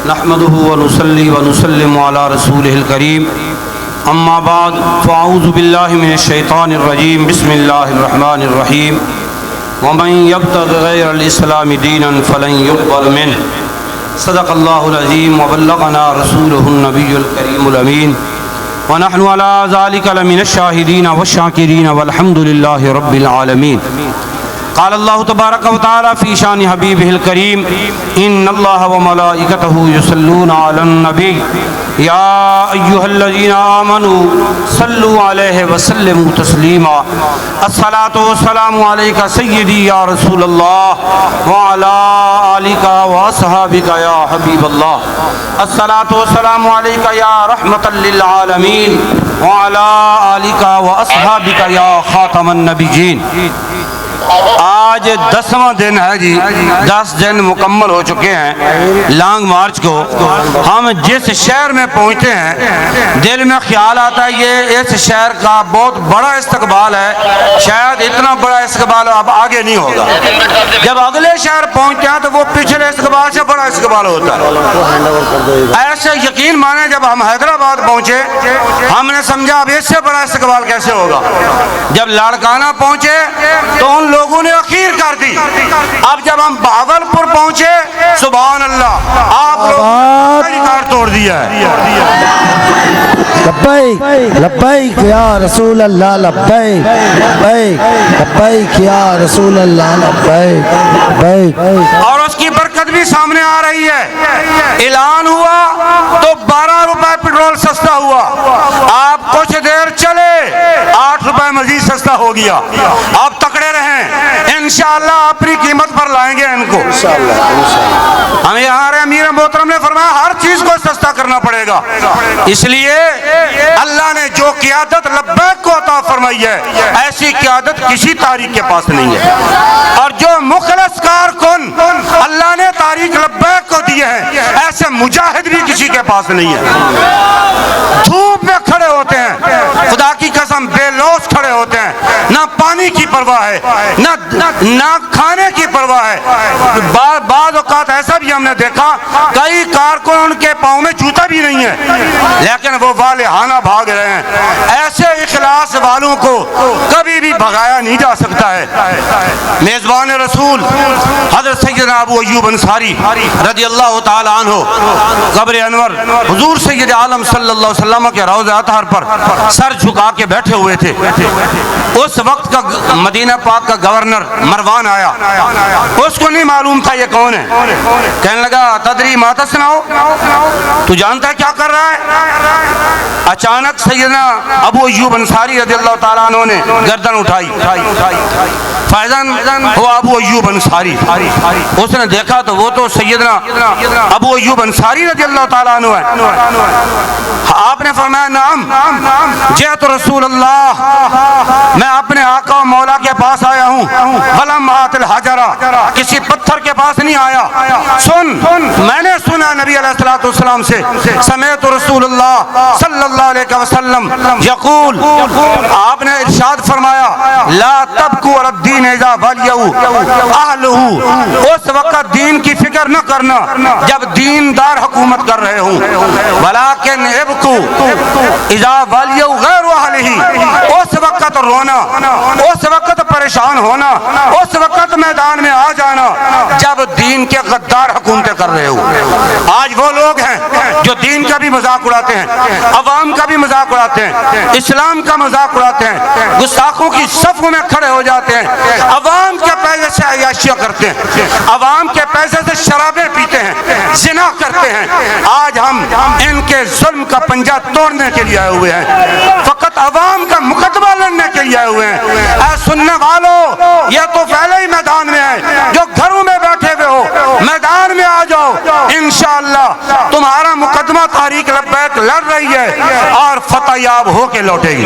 نحمده ونصلي ونسلم على رسوله الكريم اما بعد فاعوذ بالله من الشيطان الرجيم بسم الله الرحمن الرحيم ومن يبتغ غير الاسلام دينا فلن يقبل منه صدق الله العظيم وبلغنا رسوله النبي الكريم الامين ونحن على ذلك لمن الشاهدين والشاكرين والحمد لله رب العالمين. قال الله تبارك وتعالى في شان حبيبه الكريم ان الله وملائكته يصلون على النبي يا ايها الذين امنوا صلوا عليه وسلموا تسليما. الصلاة والسلام عليك سيدي يا رسول الله وعلى آلك واصحابك يا حبيب الله. الصلاة والسلام عليك يا رحمة للعالمين وعلى آلك واصحابك يا خاتم النبيين. آج 10واں دن ہے جی، 10 دن مکمل ہو چکے ہیں لانگ مارچ کو. ہم جس شہر میں پہنچتے ہیں دل میں خیال آتا ہے یہ اس شہر کا بہت بڑا استقبال ہے، شاید اتنا بڑا استقبال اب آگے نہیں ہوگا. جب اگلے شہر پہنچتے ہیں تو وہ پچھلے استقبال سے بڑا استقبال ہوتا ہے. ایسے یقین مانے جب ہم حیدرآباد پہنچے ہم نے سمجھا اب اس سے بڑا استقبال کیسے ہوگا. جب لاڑکانہ پہنچے تو ان لوگوں نے اخیر کر دی. اب جب ہم بہاولپور پہنچے سبحان اللہ آپ لوگوں نے ریکارڈ توڑ دیا ہے. لبیک لبیک یا رسول اللہ لبیک لبیک لبیک یا رسول اللہ لبیک لبیک. اور اس کی برکت بھی سامنے آ رہی ہے. اعلان ہوا تو 12 روپے پیٹرول سستا ہوا. آپ کچھ دیر چلے 8 روپے مزید سستا ہو گیا. آپ تکڑے رہیں انشاءاللہ اپنی قیمت پر لائیں گے ان کو. ہمیں ہمارے امیر محترم نے فرمایا ہر چیز کو سستا کرنا پڑے گا. اس لیے اللہ نے جو قیادت لبیک کو عطا فرمائی ہے ایسی قیادت کسی تاریخ کے پاس نہیں ہے. اور جو مخلص کارکن اللہ نے تاریخ لبیک کو دیے ہیں ایسے مجاہد بھی کسی کے پاس نہیں ہے. دھوپ میں کھڑے ہوتے ہیں خدا کی قسم بے لوث کھڑے ہوتے ہیں، نہ پانی کی پرواہ ہے نہ کھانے کی پرواہ ہے. بعض اوقات ایسا بھی ہم نے دیکھا کئی کارکن ان کے پاؤں میں جوتا بھی نہیں ہے لیکن وہ والہانہ بھاگ رہے ہیں. ایسے اخلاص والوں کو کبھی بھی بھگایا نہیں جا سکتا ہے. میزبان رسول حضرت سیدنا ابو ایوب انصاری رضی اللہ تعالی عنہ قبر انور حضور سید عالم صلی اللہ علیہ وسلم کے روضہ اطہر پر سر جھکا کے بیٹھے ہوئے تھے. اس وقت کا مدینہ پاک کا گورنر مروان آیا. اس کو نہیں معلوم تھا یہ کون ہے. کہنے لگا تدری ما تصنع، تو جانتا ہے کیا کر رہا ہے. اچانک سیدنا ابو ایوب انصاری رضی اللہ تعالیٰ عنہ نے گردن اٹھائی. فیضان ہوا ابو ایوب انصاری. اس نے دیکھا تو وہ تو سیدنا ابو ایوب انصاری رضی اللہ تعالیٰ عنہ ہے. آپ نے فرمایا نعم جئت رسول اللہ، میں اپنے آقا و مولا کے پاس آیا ہوں. ولم آت الحجرہ، کسی پتھر کے پاس نہیں آیا. سن میں نے سنا نبی علیہ الصلوۃ والسلام سے سمعت رسول اللہ صلی اللہ علیہ وسلم یقول، آپ نے ارشاد فرمایا لا تبکوا علی الدین اذا ولیہ اہلہ، اس وقت دین کی فکر نہ کرنا جب دیندار حکومت کر رہے ہوں. ولکن ابکوا اذا ولیہ غیر اہلہ، اس وقت رونا، اس وقت پریشان ہونا، اس وقت میدان میں آ جانا جب دین کے غدار حکومتیں کر رہے ہو. آج وہ لوگ ہیں جو دین کا بھی مذاق اڑاتے ہیں، عوام کا بھی مذاق اڑاتے ہیں، اسلام کا مذاق اڑاتے ہیں، گستاخوں کی صفوں میں کھڑے ہو جاتے ہیں، عوام کے پیسے سے عیاشیاں کرتے ہیں، عوام کے پیسے سے شرابیں پیتے ہیں، زنا کرتے ہیں. آج ہم ان کے ظلم کا پنجہ توڑنے کے لیے آئے ہوئے ہیں، فقط عوام کا مقدمہ لڑنے کے لیے آئے ہوئے ہیں. اے سننے والوں یہ تو پہلے ہی میدان میں ہے، جو گھروں میں بیٹھے ہوئے ہو میدان میں آ جاؤ. انشاءاللہ تمہارا مقدمہ تحریک لبیک لڑ رہی ہے اور فتح یاب ہو کے لوٹے گی.